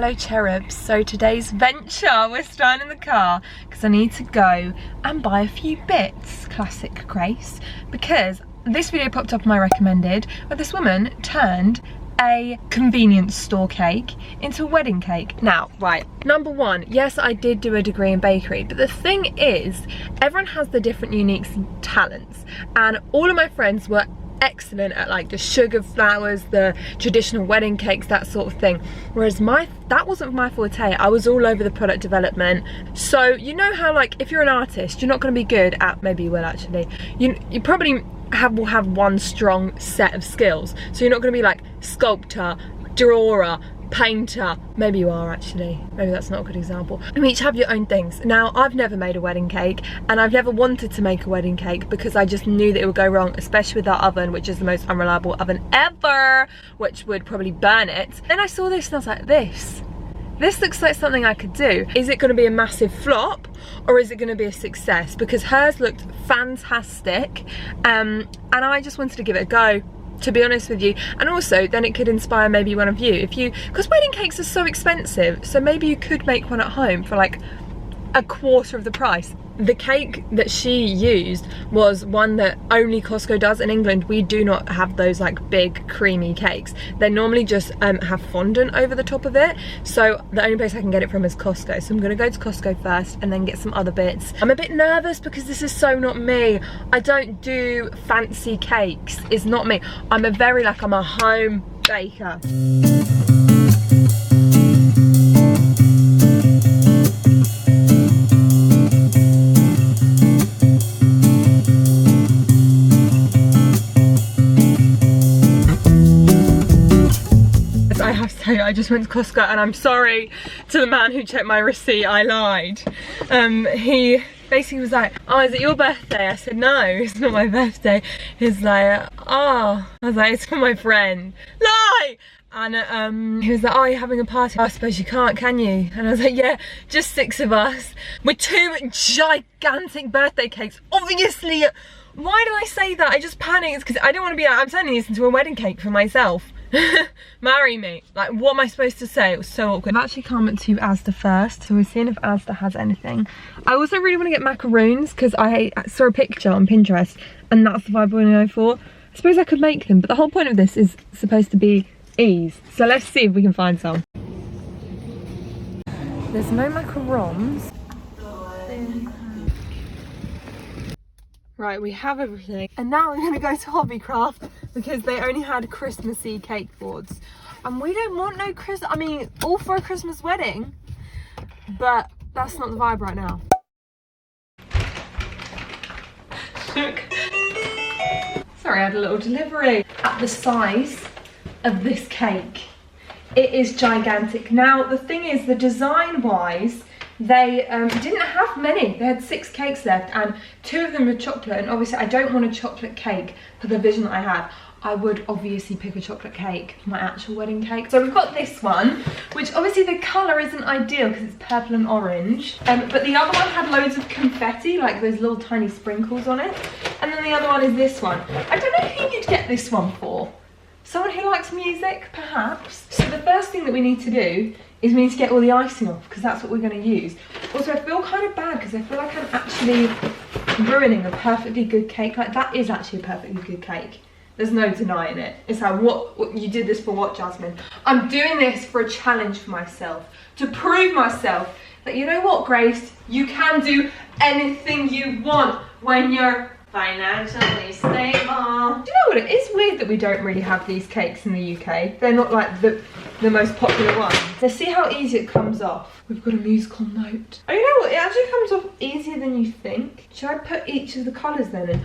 Hello cherubs, so today's venture, we're starting in the car because I need to go and buy a few bits, classic Grace, because this video popped up on my recommended where this woman turned a convenience store cake into a wedding cake. Now, right, number one, yes, I did do a degree in bakery, but the thing is, everyone has their different unique talents, and all of my friends were excellent at like the sugar flowers, the traditional wedding cakes, that sort of thing, whereas that wasn't my forte. I was all over the product development. So you know how like if you're an artist, you're not going to be good at, maybe you will actually, you probably will have one strong set of skills, so you're not going to be like sculptor, drawer, painter. Maybe you are actually, maybe that's not a good example. You each have your own things. Now, I've never made a wedding cake, and I've never wanted to make a wedding cake because I just knew that it would go wrong, especially with our oven, which is the most unreliable oven ever, which would probably burn it. Then I saw this and I was like, this looks like something I could do. Is it going to be a massive flop or is it going to be a success? Because hers looked fantastic, and I just wanted to give it a go, to be honest with you. And also then it could inspire maybe one of you, because wedding cakes are so expensive, so maybe you could make one at home for like a quarter of the price. The cake that she used was one that only Costco does. In England, we do not have those like big creamy cakes. They normally just have fondant over the top of it. So the only place I can get it from is Costco. So I'm gonna go to Costco first and then get some other bits. I'm a bit nervous because this is so not me. I don't do fancy cakes. It's not me. I'm a home baker. I just went to Costco, and I'm sorry to the man who checked my receipt, I lied. He basically was like, oh, is it your birthday? I said, no, it's not my birthday. He's like, oh. I was like, it's for my friend. Lie! And he was like, oh, you're having a party? I suppose you can't, can you? And I was like, yeah, just 6 of us with 2 gigantic birthday cakes. Obviously, why did I say that? I just panicked because I don't want to be like, I'm turning this into a wedding cake for myself. Marry me. Like, what am I supposed to say? It was so awkward. I've actually come to Asda first, so we're seeing if Asda has anything. I also really want to get macaroons because I saw a picture on Pinterest and that's the vibe I want to go for. I suppose I could make them, but the whole point of this is supposed to be ease. So let's see if we can find some. There's no macarons. Right, we have everything. And now we're gonna go to Hobbycraft because they only had Christmassy cake boards. And we don't want no Christmas, I mean, all for a Christmas wedding, but that's not the vibe right now. Look. Sorry, I had a little delivery. At the size of this cake, it is gigantic. Now, the thing is, the design-wise, they didn't have many. They had 6 cakes left, and 2 of them were chocolate, and obviously I don't want a chocolate cake for the vision that I have. I would obviously pick a chocolate cake for my actual wedding cake. So we've got this one, which obviously the colour isn't ideal because it's purple and orange, but the other one had loads of confetti, like those little tiny sprinkles on it, and then the other one is this one. I don't know who you'd get this one for. Someone who likes music, perhaps? So the first thing that we need to do is we need to get all the icing off, because that's what we're going to use. Also, I feel kind of bad because I feel like I'm actually ruining a perfectly good cake. Like, that is actually a perfectly good cake. There's no denying it. It's like, what you did this for what, Jasmine? I'm doing this for a challenge for myself, to prove myself that, you know what, Grace? You can do anything you want when you're financially stable. Do you know what, it is weird that we don't really have these cakes in the UK. They're not like the most popular ones. Let's see how easy it comes off. We've got a musical note. Oh, you know what, it actually comes off easier than you think. Should I put each of the colours then in?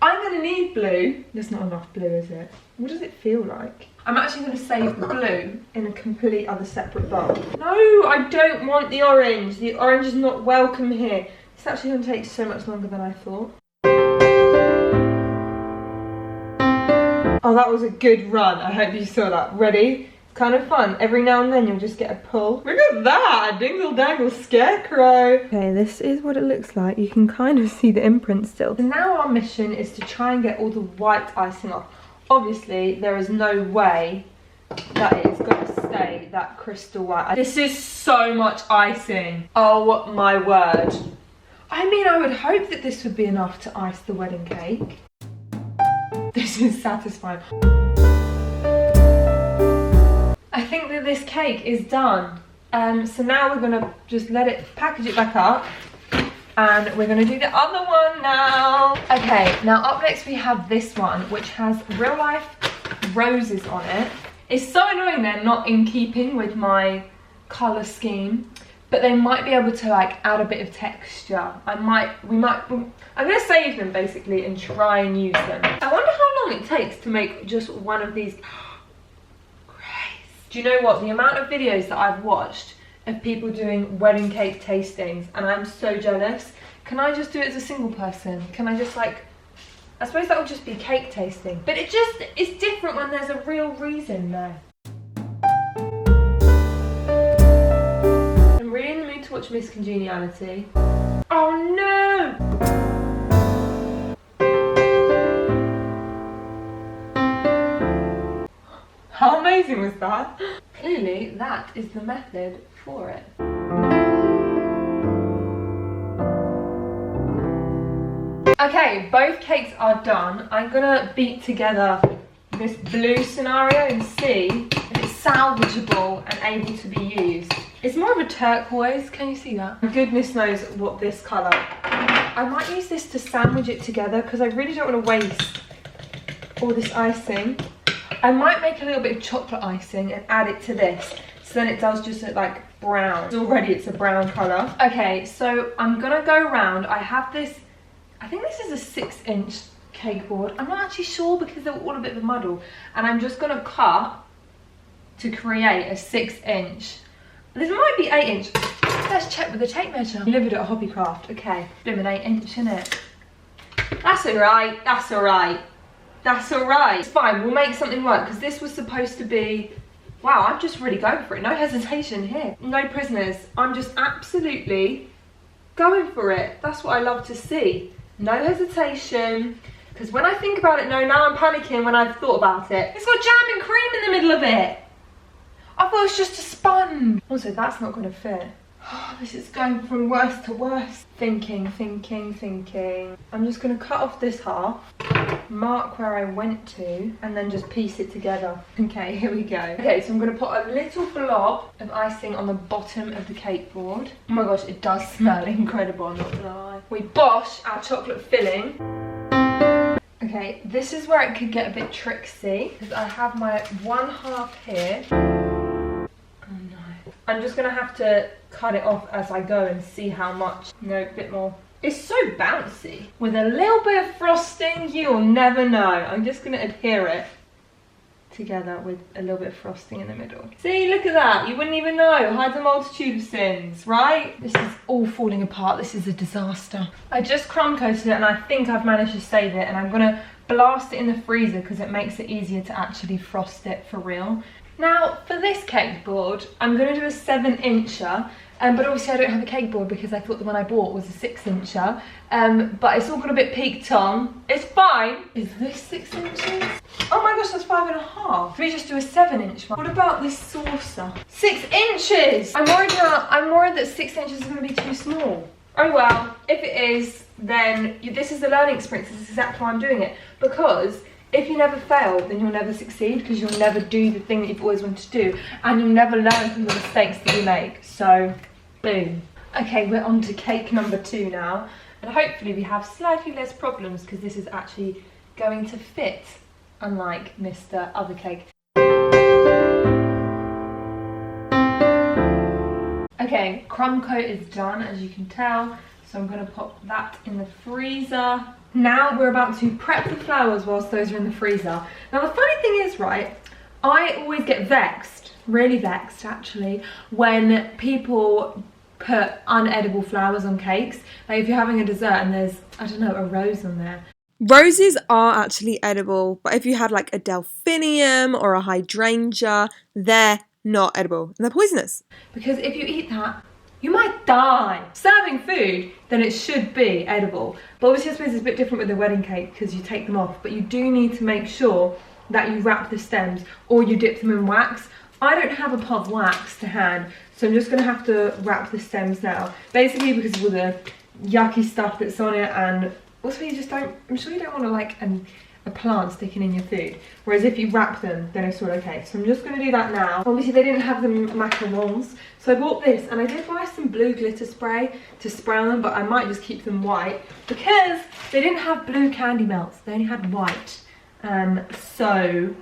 I'm gonna need blue. There's not enough blue, is it? What does it feel like? I'm actually gonna save the blue in a complete other separate bowl. No, I don't want the orange. The orange is not welcome here. It's actually gonna take so much longer than I thought. Oh, that was a good run. I hope you saw that. Ready? It's kind of fun. Every now and then you'll just get a pull. Look at that! A dingle dangle scarecrow. Okay, this is what it looks like. You can kind of see the imprint still. So now our mission is to try and get all the white icing off. Obviously, there is no way that it is going to stay say that crystal white. This is so much icing. Oh my word. I mean, I would hope that this would be enough to ice the wedding cake. This is satisfying. I think that this cake is done. So now we're gonna just package it back up, and we're gonna do the other one now. Okay, now up next we have this one, which has real life roses on it. It's so annoying they're not in keeping with my colour scheme, but they might be able to like add a bit of texture. I'm gonna save them basically and try and use them. I wonder how long it takes to make just one of these. Do you know what? The amount of videos that I've watched of people doing wedding cake tastings, and I'm so jealous. Can I just do it as a single person? Can I just like, I suppose that would just be cake tasting. But it's different when there's a real reason though. I'm really in the mood to watch Miss Congeniality. Oh no! How amazing was that? Clearly, that is the method for it. Okay, both cakes are done. I'm gonna beat together this blue scenario and see if it's salvageable and able to be used. It's more of a turquoise, can you see that? Goodness knows what this colour. I might use this to sandwich it together because I really don't want to waste all this icing. I might make a little bit of chocolate icing and add it to this, so then it does just look like brown. Already it's a brown colour. Okay, so I'm gonna go around. I have this, I think this is a 6-inch cake board. I'm not actually sure because they're all a bit of a muddle. And I'm just gonna cut to create a 6-inch. This might be 8-inch. Let's check with the tape measure. You live it at Hobbycraft. Okay, blooming 8-inch, innit? That's alright, that's alright. That's alright. It's fine, we'll make something work because this was supposed to be... Wow, I'm just really going for it. No hesitation here. No prisoners. I'm just absolutely going for it. That's what I love to see. No hesitation. Because when I think about it, no, now I'm panicking when I've thought about it. It's got jam and cream in the middle of it. I thought it was just a sponge. Also, that's not going to fit. Oh, this is going from worse to worse. Thinking. I'm just going to cut off this half, mark where I went to, and then just piece it together. Okay, here we go. Okay, so I'm going to put a little blob of icing on the bottom of the cake board. Oh my gosh, it does smell incredible, I'm not going to lie. We bosh our chocolate filling. Okay, this is where it could get a bit tricksy, because I have my one half here. I'm just going to have to cut it off as I go and see how much. No, a bit more. It's so bouncy. With a little bit of frosting, you'll never know. I'm just going to adhere it together with a little bit of frosting in the middle. See, look at that. You wouldn't even know. Hides a multitude of sins, right? This is all falling apart. This is a disaster. I just crumb coated it and I think I've managed to save it. And I'm going to blast it in the freezer because it makes it easier to actually frost it for real. Now, for this cake board, I'm going to do a 7-incher, but obviously I don't have a cake board because I thought the one I bought was a 6-incher, but it's all got a bit peaked on. It's fine. Is this 6 inches? Oh my gosh, that's 5.5. Can we just do a 7-inch one? What about this saucer? 6 inches! I'm worried that 6 inches is going to be too small. Oh well, if it is, then this is a learning experience. This is exactly why I'm doing it, because if you never fail, then you'll never succeed because you'll never do the thing that you've always wanted to do and you'll never learn from the mistakes that you make. So, boom. Okay, we're on to cake number 2 now. And hopefully we have slightly less problems because this is actually going to fit, unlike Mr. Other Cake. Okay, crumb coat is done, as you can tell. So I'm going to pop that in the freezer. Now we're about to prep the flowers whilst those are in the freezer. Now the funny thing is, right, I always get vexed, really vexed actually, when people put unedible flowers on cakes. Like if you're having a dessert and there's, I don't know, a rose on there. Roses are actually edible, but if you had like a delphinium or a hydrangea, they're not edible and they're poisonous. Because if you eat that, you might die. Serving food, then it should be edible. But obviously I suppose it's a bit different with the wedding cake because you take them off, but you do need to make sure that you wrap the stems or you dip them in wax I don't have a pot of wax to hand, so I'm just going to have to wrap the stems now. Basically because of all the yucky stuff that's on it, and also you just don't, I'm sure you don't want to like a plant sticking in your food. Whereas if you wrap them, then it's all okay. So I'm just going to do that now. Obviously they didn't have the macarons, so I bought this, and I did buy some blue glitter spray to spray on them, but I might just keep them white because they didn't have blue candy melts, they only had white. So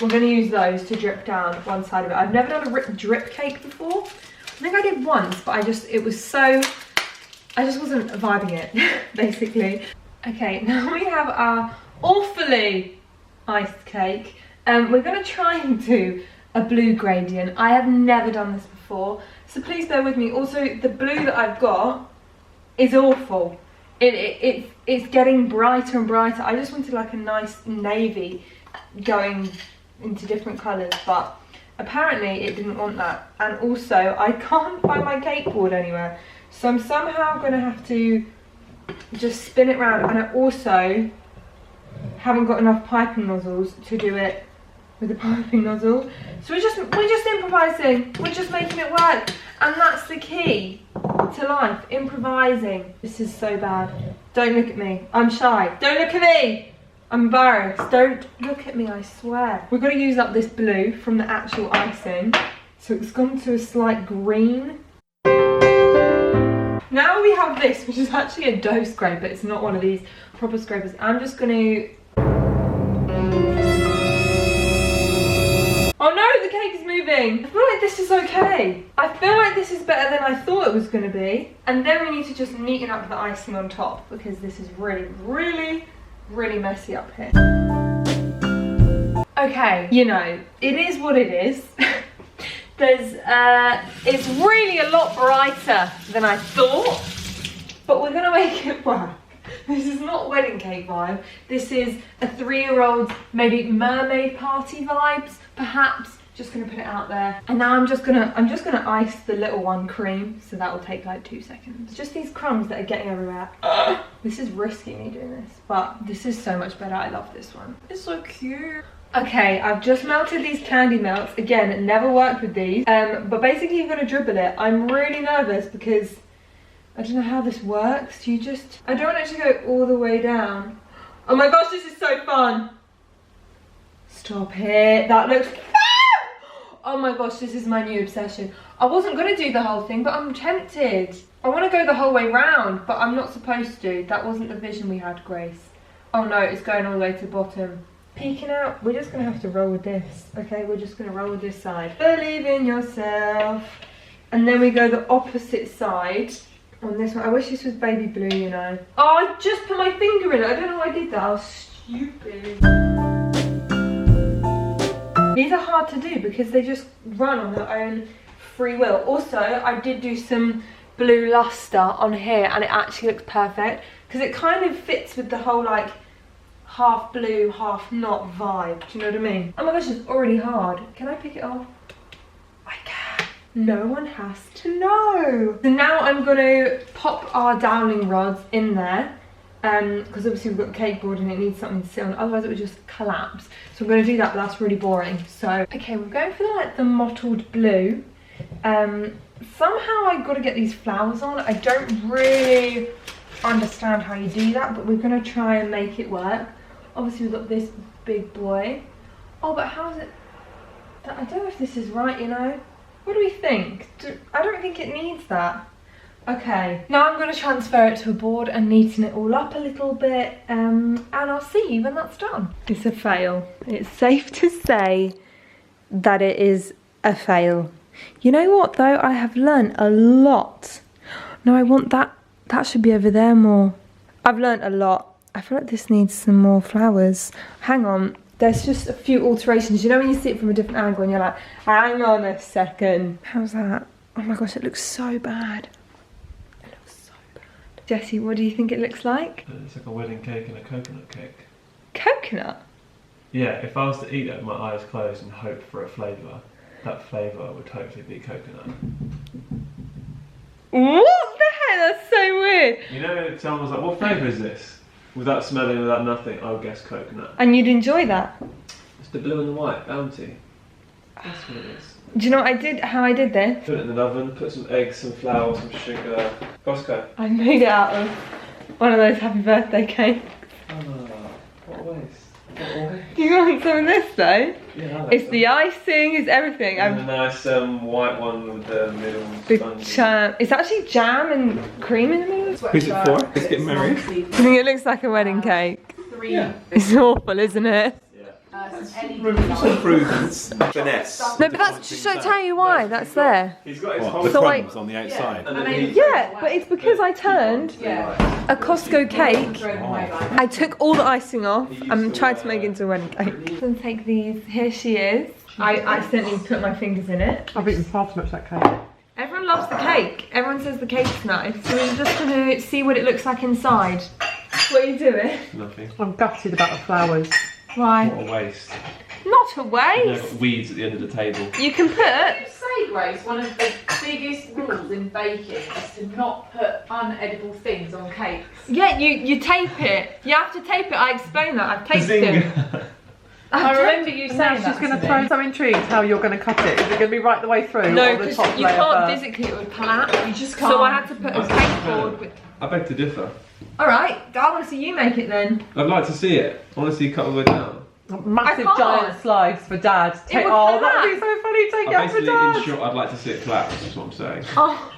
we're going to use those to drip down one side of it. I've never done a drip cake before. I think I did once, but I just wasn't vibing it, basically. Okay, now we have our awfully iced cake. We're going to try and do a blue gradient. I have never done this before, so please bear with me. Also, the blue that I've got is awful. It's getting brighter and brighter. I just wanted like a nice navy going into different colours, but apparently it didn't want that. And also I can't find my cake board anywhere, so I'm somehow going to have to just spin it round, and I also haven't got enough piping nozzles to do it with a piping nozzle. So we're just improvising, we're just making it work, and that's the key to life, improvising. This is so bad. Don't look at me, I'm shy. Don't look at me, I'm embarrassed. Don't look at me, I swear. We're going to use up this blue from the actual icing, so it's gone to a slight green. Now we have this, which is actually a dough scraper. It's not one of these proper scrapers. I'm just going to... Oh no, the cake is moving. I feel like this is okay. I feel like this is better than I thought it was going to be. And then we need to just neaten up the icing on top, because this is really, really, really messy up here. Okay, you know, it is what it is. It's really a lot brighter than I thought, but we're gonna make it work. This is not wedding cake vibe. This is a 3-year-old, maybe mermaid party vibes, perhaps. Just gonna put it out there. And now I'm just gonna ice the little one cream, so that will take like 2 seconds. Just these crumbs that are getting everywhere. This is risky, me doing this, but this is so much better. I love this one. It's so cute. Okay, I've just melted these candy melts. Again, it never worked with these. But basically you're gonna dribble it. I'm really nervous because I don't know how this works. I don't want it to go all the way down. Oh my gosh, this is so fun. Stop it, that looks, oh my gosh, this is my new obsession. I wasn't gonna do the whole thing, but I'm tempted. I wanna go the whole way round, but I'm not supposed to. That wasn't the vision we had, Grace. Oh no, it's going all the way to the bottom. Peeking out, we're just gonna have to roll with this. Okay, we're just gonna roll with this side. Believe in yourself. And then we go the opposite side on this one. I wish this was baby blue, you know. Oh, I just put my finger in it. I don't know why I did that. I was stupid. These are hard to do because they just run on their own free will. Also, I did do some blue luster on here, and it actually looks perfect because it kind of fits with the whole like half blue, half not vibe. Do you know what I mean? Oh my gosh, it's already hard. Can I pick it off? I can. No one has to know. So now I'm going to pop our dowling rods in there. Because obviously we've got a cake board and it needs something to sit on, otherwise it would just collapse. So I'm going to do that, but that's really boring. So, okay, we're going for the mottled blue. Somehow I've got to get these flowers on. I don't really understand how you do that, but we're going to try and make it work. Obviously we've got this big boy. Oh, but how's it? I don't know if this is right, you know. What do we think? I don't think it needs that. Okay, now I'm going to transfer it to a board and neaten it all up a little bit, and I'll see you when that's done. It's a fail. It's safe to say that it is a fail. You know what though? I have learnt a lot. No, I want that. That should be over there more. I've learnt a lot. I feel like this needs some more flowers. Hang on. There's just a few alterations. You know when you see it from a different angle and you're like, hang on a second. How's that? Oh my gosh, it looks so bad. It looks so bad. Jessie, what do you think it looks like? It's like a wedding cake and a coconut cake. Coconut? Yeah, if I was to eat it with my eyes closed and hope for a flavour, that flavour would hopefully be coconut. What the heck? That's so weird. You know, if someone was like, what flavour is this? Without smelling, without nothing, I would guess coconut. And you'd enjoy that? It's the blue and the white, Bounty. That's what it is. Do you know what I did? How I did this? Put it in the oven, put some eggs, some flour, some sugar. Costco. I made it out of one of those happy birthday cakes. Oh, what a waste. What a waste. Do you want some of this though? Yeah, I like It's the icing, it's everything. And a nice white one with the middle The sponge. jam. It's actually jam and cream in the middle. Who's it for? Let's get married. I think it looks like a wedding cake. Yeah. It's awful, isn't it? Prudence. Finesse. No, but that's just to tell you why that's there. He's got his What, whole the So crumbs on the outside? Yeah, but it's because I turned a Costco cake. I took all the icing off and tried to make it into a wedding cake. I'm gonna take these. Here she is. I accidentally put my fingers in it. I've eaten far too much of that cake. Everyone loves the cake. Everyone says the cake's nice. So we're just gonna see what it looks like inside. What are you doing? Nothing. I'm gutted about the flowers. Why? What a waste. Not a They've waste. got weeds at the end of the table. You can put. Say, Grace, one of the biggest rules in baking is to not put unedible things on cakes. Yeah, you tape it. You have to tape it. I explained that. I've taped it. I remember you And now saying she's that going to to me. throw. So intrigued how you're going to cut it. Is it going to be right the way through? No, or the because top you layer can't first? physically. It would collapse. You just can't. So I had to put a cake board with. I beg to differ. All right, I want to see you make it then. I'd like to see it. I want to see you cut all the way down. A massive I can't. giant slice for Dad. Take, would oh, that would be collapse. so funny. Take it I out for basically, Dad. in short, I'd like to see it collapse, is what I'm saying. Oh,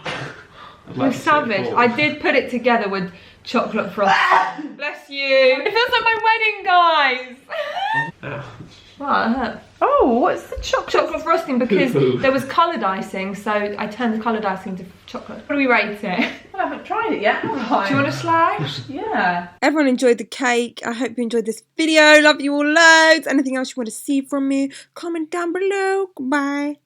I'd you're to see it savage. fall. I did put it together with chocolate frosting. Bless you. It feels like my wedding, guys. Ouch. Wow, it hurt. Oh, what's the chocolate? Chocolate frosting because Poo-poo. there was coloured icing, so I turned the coloured icing into chocolate. What do we rate it? I haven't tried it yet, have I? Do you want to slice? Yeah. Everyone enjoyed the cake. I hope you enjoyed this video. Love you all loads. Anything else you want to see from me, comment down below. Goodbye.